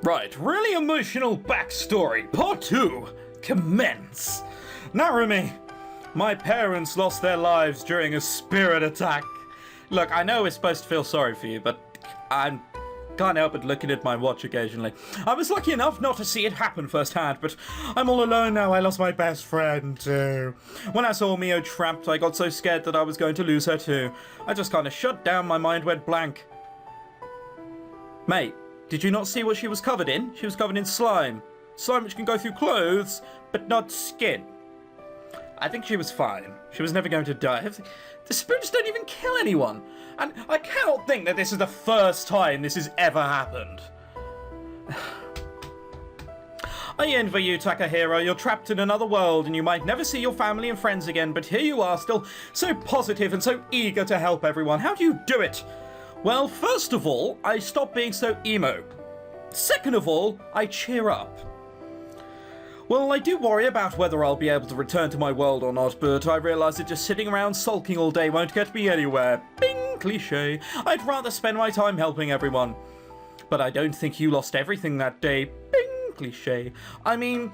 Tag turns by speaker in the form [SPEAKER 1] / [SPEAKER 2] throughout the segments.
[SPEAKER 1] Right, really emotional backstory. Part 2. Commence. Narumi, my parents lost their lives during a spirit attack. Look, I know we're supposed to feel sorry for you, but I can't help but looking at my watch occasionally. I was lucky enough not to see it happen firsthand, but I'm all alone now. I lost my best friend too. When I saw Mio trapped, I got so scared that I was going to lose her too. I just kind of shut down, my mind went blank. Mate, did you not see what she was covered in? She was covered in slime. Slime which can go through clothes, but not skin. I think she was fine. She was never going to die. The spirits don't even kill anyone. And I cannot think that this is the first time this has ever happened. I envy you, Takahiro. You're trapped in another world and you might never see your family and friends again, but here you are, still so positive and so eager to help everyone. How do you do it? Well, first of all, I stop being so emo. Second of all, I cheer up. Well, I do worry about whether I'll be able to return to my world or not, but I realise that just sitting around sulking all day won't get me anywhere. Bing! Cliché. I'd rather spend my time helping everyone. But I don't think you lost everything that day. Bing! Cliché. I mean,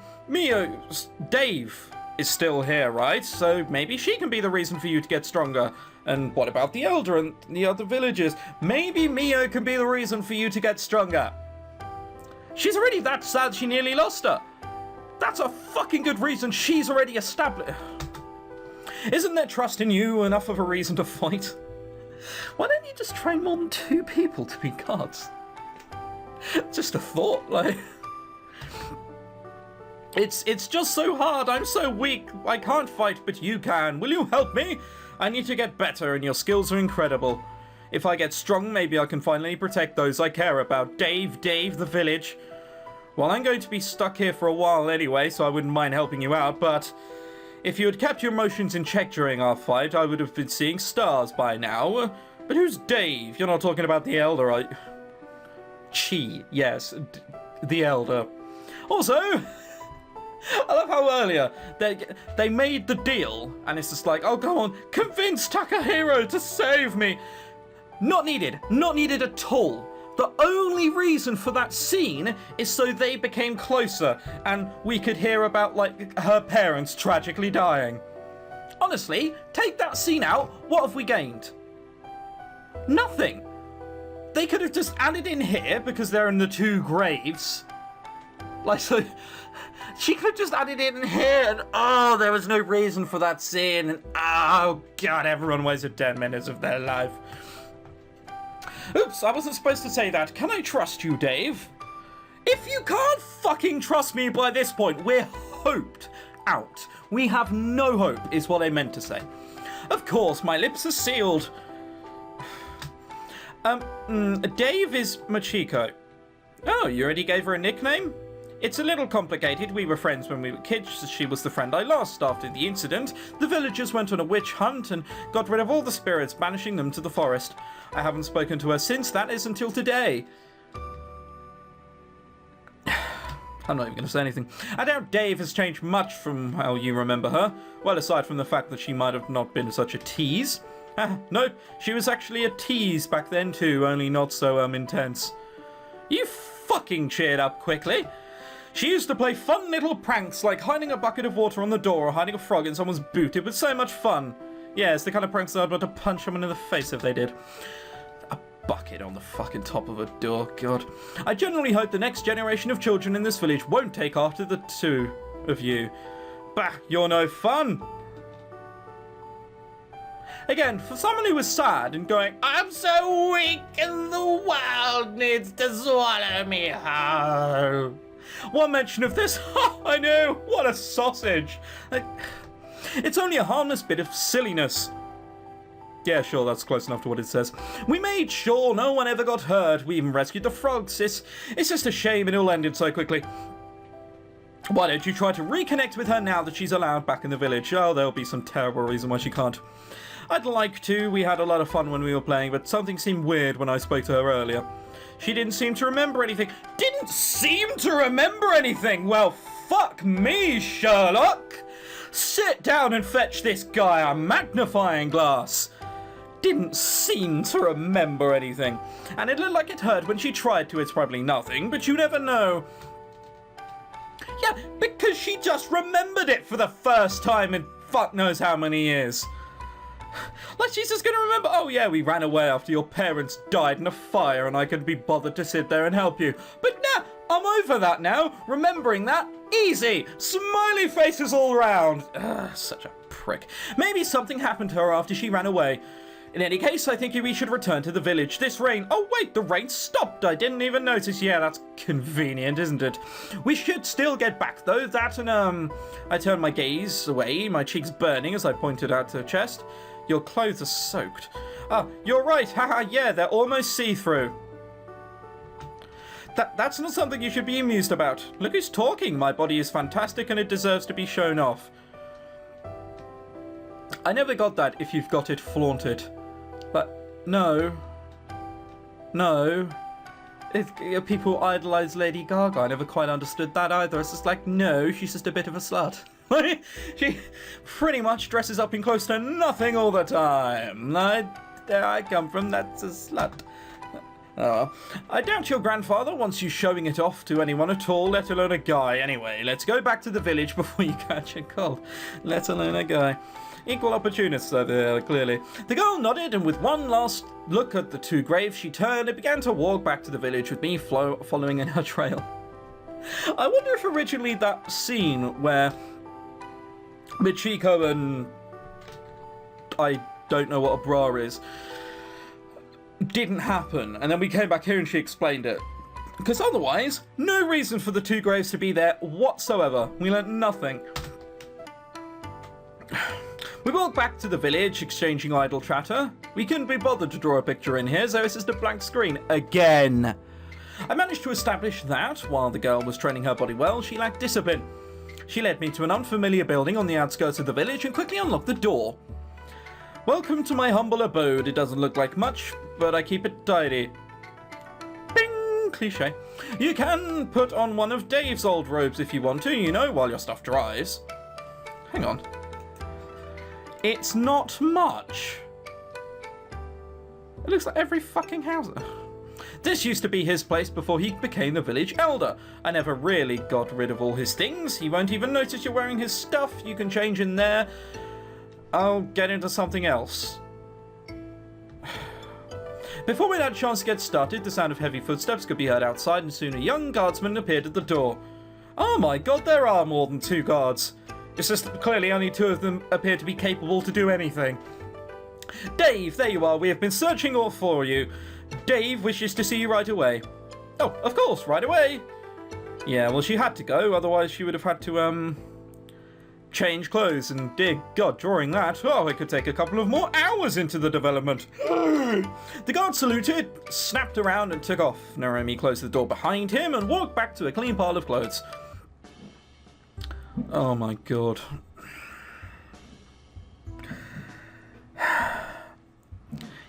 [SPEAKER 1] Dave is still here, right? So maybe she can be the reason for you to get stronger. And what about the Elder and the other villagers? Maybe Mio can be the reason for you to get stronger. She's already that sad she nearly lost her. That's a fucking good reason she's already established. Isn't there trust in you enough of a reason to fight? Why don't you just train more than 2 people to be gods? Just a thought, like... It's just so hard, I'm so weak, I can't fight, but you can. Will you help me? I need to get better and your skills are incredible. If I get strong, maybe I can finally protect those I care about. Dave, the village. Well, I'm going to be stuck here for a while anyway, so I wouldn't mind helping you out, but if you had kept your emotions in check during our fight, I would have been seeing stars by now. But who's Dave? You're not talking about the Elder, right? Chi, yes, the Elder. Also, I love how earlier they made the deal, and it's just like, oh, come on, convince Takahiro to save me. Not needed at all. The only reason for that scene is so they became closer and we could hear about, like, her parents tragically dying. Honestly, take that scene out, what have we gained? Nothing. They could have just added in here because they're in the 2 graves. Like, so she could have just added in here and, oh, there was no reason for that scene. And, oh, God, everyone wasted 10 minutes of their life. Oops, I wasn't supposed to say that. Can I trust you, Dave? If you can't fucking trust me by this point, we're hoped out. We have no hope, is what I meant to say. Of course, my lips are sealed. Dave is Machiko. Oh, you already gave her a nickname? It's a little complicated. We were friends when we were kids. She was the friend I lost after the incident. The villagers went on a witch hunt and got rid of all the spirits, banishing them to the forest. I haven't spoken to her since. That is until today. I'm not even going to say anything. I doubt Dave has changed much from how you remember her. Well, aside from the fact that she might have not been such a tease. Nope, she was actually a tease back then too, only not so intense. You fucking cheered up quickly. She used to play fun little pranks like hiding a bucket of water on the door or hiding a frog in someone's boot. It was so much fun. Yes, the kind of pranks that I'd want to punch someone in the face if they did. A bucket on the fucking top of a door, God. I generally hope the next generation of children in this village won't take after the 2 of you. Bah, you're no fun. Again, for someone who was sad and going, I'm so weak and the world needs to swallow me whole. One mention of this, I know, what a sausage. It's only a harmless bit of silliness. Yeah, sure, that's close enough to what it says. We made sure no one ever got hurt. We even rescued the frogs. It's just a shame it all ended so quickly. Why don't you try to reconnect with her now that she's allowed back in the village? Oh, there'll be some terrible reason why she can't. I'd like to. We had a lot of fun when we were playing, but something seemed weird when I spoke to her earlier. She didn't seem to remember anything. Didn't seem to remember anything? Well, fuck me, Sherlock. Sit down and fetch this guy a magnifying glass. didn't seem to remember anything. And it looked like it hurt when she tried to. It's probably nothing, but you never know. Yeah, because she just remembered it for the first time in fuck knows how many years. Like she's just gonna remember, oh yeah, we ran away after your parents died in a fire and I couldn't be bothered to sit there and help you. But nah, I'm over that now. Remembering that, easy. Smiley faces all round. Ugh, such a prick. Maybe something happened to her after she ran away. In any case, I think we should return to the village. This rain... Oh, wait, the rain stopped. I didn't even notice. Yeah, that's convenient, isn't it? We should still get back, though. That and, I turned my gaze away, my cheeks burning as I pointed out to her chest. Your clothes are soaked. Ah, you're right. Haha, yeah, they're almost see-through. That's not something you should be amused about. Look who's talking. My body is fantastic and it deserves to be shown off. I never got that if you've got it flaunted. But no. People idolize Lady Gaga. I never quite understood that either. It's just like, no, she's just a bit of a slut. She pretty much dresses up in close to nothing all the time. There I come from, that's a slut. Oh, I doubt your grandfather wants you showing it off to anyone at all, let alone a guy. Anyway, let's go back to the village before you catch a cold, let alone a guy. Equal opportunists over there, clearly. The girl nodded, and with one last look at the two graves, she turned and began to walk back to the village with me following in her trail. I wonder if originally that scene where Michiko and... I don't know what a bra is... didn't happen, and then we came back here and she explained it. Because otherwise, no reason for the two graves to be there whatsoever. We learnt nothing. We walked back to the village, exchanging idle chatter. We couldn't be bothered to draw a picture in here, so it's just a blank screen. Again. I managed to establish that, while the girl was training her body well, she lacked discipline. She led me to an unfamiliar building on the outskirts of the village and quickly unlocked the door. Welcome to my humble abode. It doesn't look like much, but I keep it tidy. Bing! Cliche. You can put on one of Dave's old robes if you want to, you know, while your stuff dries. Hang on. It's not much. It looks like every fucking house. This used to be his place before he became the village elder. I never really got rid of all his things. He won't even notice you're wearing his stuff. You can change in there. I'll get into something else. Before we had a chance to get started, the sound of heavy footsteps could be heard outside, and soon a young guardsman appeared at the door. Oh my god, there are more than 2 guards. It's just that clearly only 2 of them appear to be capable to do anything. Dave, there you are. We have been searching all for you. Dave wishes to see you right away. Oh, of course, right away. Yeah, well, she had to go, otherwise she would have had to, change clothes and dig. God, drawing that. Oh, it could take a couple of more hours into the development. The guard saluted, snapped around and took off. Naomi closed the door behind him and walked back to a clean pile of clothes. Oh my god.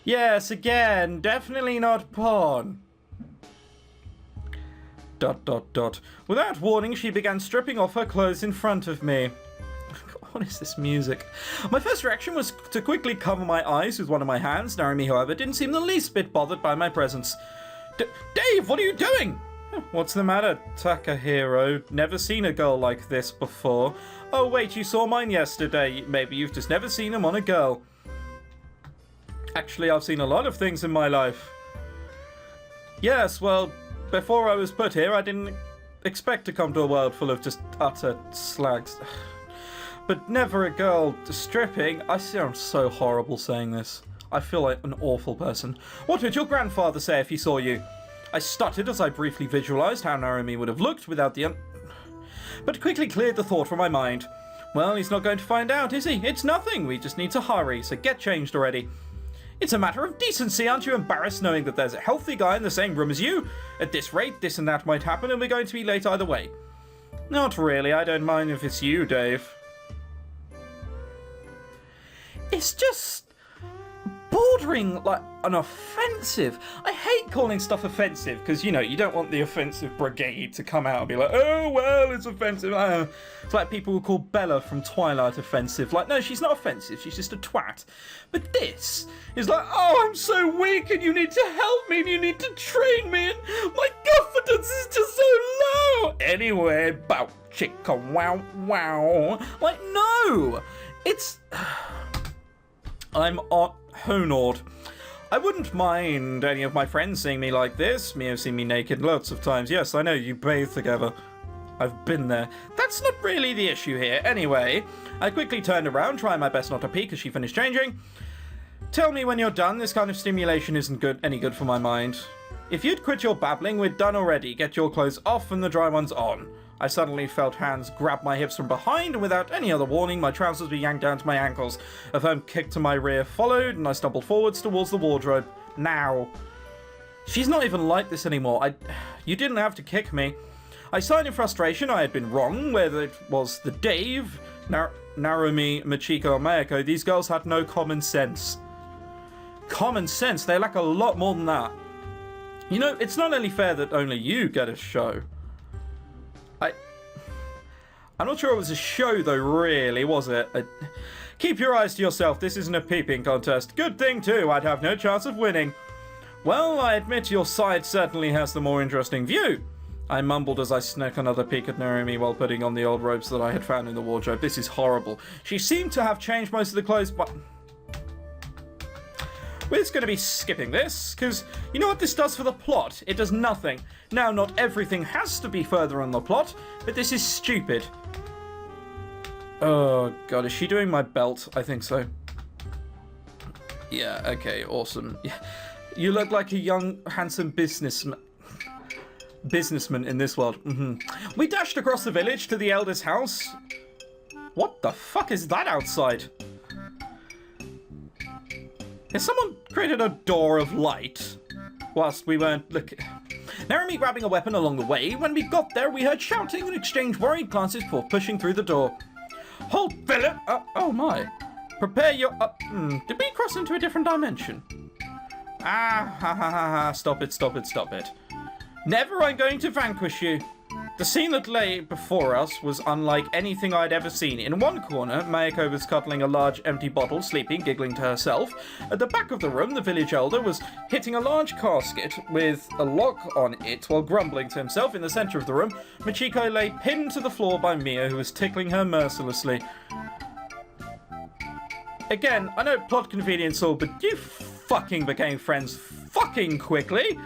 [SPEAKER 1] Yes, again, definitely not porn. ... Without warning, she began stripping off her clothes in front of me. What is this music? My first reaction was to quickly cover my eyes with one of my hands. Naomi, however, didn't seem the least bit bothered by my presence. Dave, what are you doing? What's the matter, Takahiro? Never seen a girl like this before. Oh wait, you saw mine yesterday. Maybe you've just never seen them on a girl. Actually, I've seen a lot of things in my life. Yes, well, before I was put here, I didn't expect to come to a world full of just utter slags. But never a girl stripping. I sound so horrible saying this. I feel like an awful person. What would your grandfather say if he saw you? I stuttered as I briefly visualized how Naomi would have looked without the but quickly cleared the thought from my mind. Well, he's not going to find out, is he? It's nothing. We just need to hurry, so get changed already. It's a matter of decency. Aren't you embarrassed knowing that there's a healthy guy in the same room as you? At this rate, this and that might happen, and we're going to be late either way. Not really. I don't mind if it's you, Dave. It's just bordering like an offensive. I hate calling stuff offensive because, you know, you don't want the offensive brigade to come out and be like, oh, well, it's offensive. It's like people who call Bella from Twilight offensive. Like, no, she's not offensive. She's just a twat. But this is like, oh, I'm so weak and you need to help me and you need to train me and my confidence is just so low. Anyway, bow, chicka, wow, wow. Like, no. It's... I'm honored. I wouldn't mind any of my friends seeing me like this. Me have seen me naked lots of times. Yes, I know, you bathe together. I've been there. That's not really the issue here. Anyway, I quickly turned around, trying my best not to peek as she finished changing. Tell me when you're done. This kind of stimulation isn't any good for my mind. If you'd quit your babbling, we're done already. Get your clothes off and the dry ones on. I suddenly felt hands grab my hips from behind, and without any other warning, my trousers were yanked down to my ankles. A firm kick to my rear followed, and I stumbled forwards towards the wardrobe. Now. She's not even like this anymore. You didn't have to kick me. I sighed in frustration. I had been wrong, whether it was the Dave, Narumi, Machiko, or Mayako. These girls had no common sense. Common sense? They lack a lot more than that. You know, it's not only fair that only you get a show. I'm not sure it was a show though, really, was it? Keep your eyes to yourself, this isn't a peeping contest. Good thing too, I'd have no chance of winning. Well, I admit your side certainly has the more interesting view. I mumbled as I snuck another peek at Narumi while putting on the old robes that I had found in the wardrobe. This is horrible. She seemed to have changed most of the clothes, but... We're just going to be skipping this, because you know what this does for the plot? It does nothing. Now, not everything has to be further on the plot, but this is stupid. Oh, God, is she doing my belt? I think so. Yeah, okay, awesome. You look like a young, handsome businessman in this world. We dashed across the village to the elder's house. What the fuck is that outside? Has someone created a door of light whilst we weren't looking? Narumi grabbing a weapon along the way. When we got there, we heard shouting and exchanged worried glances before pushing through the door. Hold, Philip! Oh my. Prepare your... did we cross into a different dimension? Stop it. Never I'm going to vanquish you. The scene that lay before us was unlike anything I'd ever seen. In one corner, Mayako was cuddling a large empty bottle, sleeping, giggling to herself. At the back of the room, the village elder was hitting a large casket with a lock on it while grumbling to himself. In the center of the room, Machiko lay pinned to the floor by Mia, who was tickling her mercilessly. Again, I know plot convenience all, but you fucking became friends fucking quickly.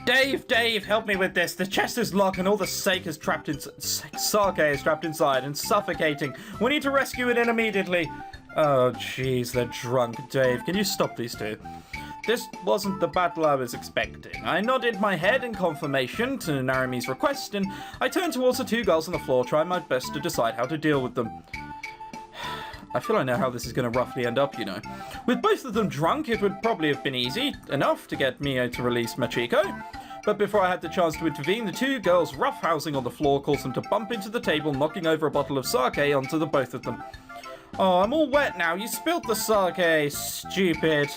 [SPEAKER 1] Dave, help me with this. The chest is locked and all the sake is trapped in... Sake is trapped inside and suffocating. We need to rescue it in immediately. Oh, jeez, they're drunk. Dave, can you stop these two? This wasn't the battle I was expecting. I nodded my head in confirmation to Narumi's request, and I turned towards the two girls on the floor, trying my best to decide how to deal with them. I feel I know how this is going to roughly end up, you know. With both of them drunk, it would probably have been easy enough to get Mio to release Machiko. But before I had the chance to intervene, the two girls roughhousing on the floor caused them to bump into the table, knocking over a bottle of sake onto the both of them. Oh, I'm all wet now. You spilled the sake, stupid.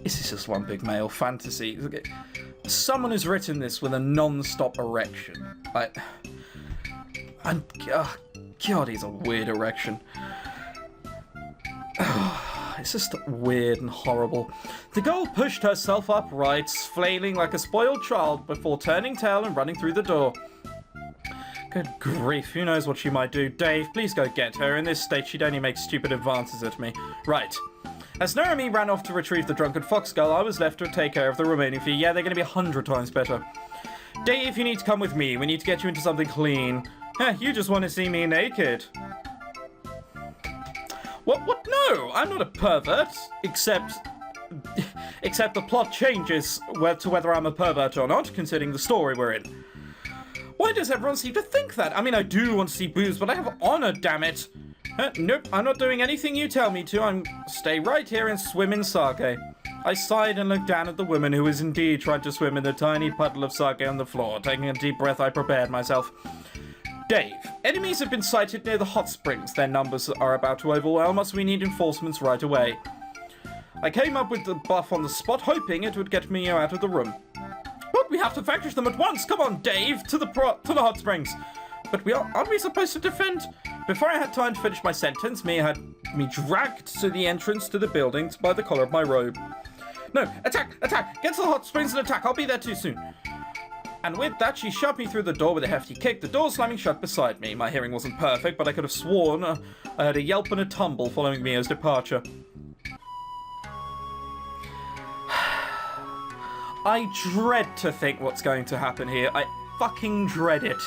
[SPEAKER 1] This is just one big male fantasy. Someone has written this with a non-stop erection. God, he's a weird erection. It's just weird and horrible. The girl pushed herself upright, flailing like a spoiled child before turning tail and running through the door. Good grief, who knows what she might do. Dave, please go get her. In this state, she'd only make stupid advances at me. Right. As Narumi ran off to retrieve the drunken fox girl, I was left to take care of the remaining few. Yeah, they're going to be 100 times better. Dave, you need to come with me. We need to get you into something clean. You just want to see me naked. What? No, I'm not a pervert. Except the plot changes to whether I'm a pervert or not, considering the story we're in. Why does everyone seem to think that? I mean, I do want to see boobs, but I have honor, damn it. Nope, I'm not doing anything you tell me to. I'm stay right here and swim in sake. I sighed and looked down at the woman who was indeed trying to swim in the tiny puddle of sake on the floor. Taking a deep breath, I prepared myself. Dave, enemies have been sighted near the hot springs. Their numbers are about to overwhelm us. We need reinforcements right away. I came up with the buff on the spot, hoping it would get me out of the room. But we have to vanquish them at once. Come on, Dave, to the hot springs. But aren't we supposed to defend? Before I had time to finish my sentence, Mia had me dragged to the entrance to the buildings by the collar of my robe. No, attack, attack, get to the hot springs and attack. I'll be there too soon. And with that, she shoved me through the door with a hefty kick, the door slamming shut beside me. My hearing wasn't perfect, but I could have sworn I heard a yelp and a tumble following Mia's departure. I dread to think what's going to happen here. I fucking dread it.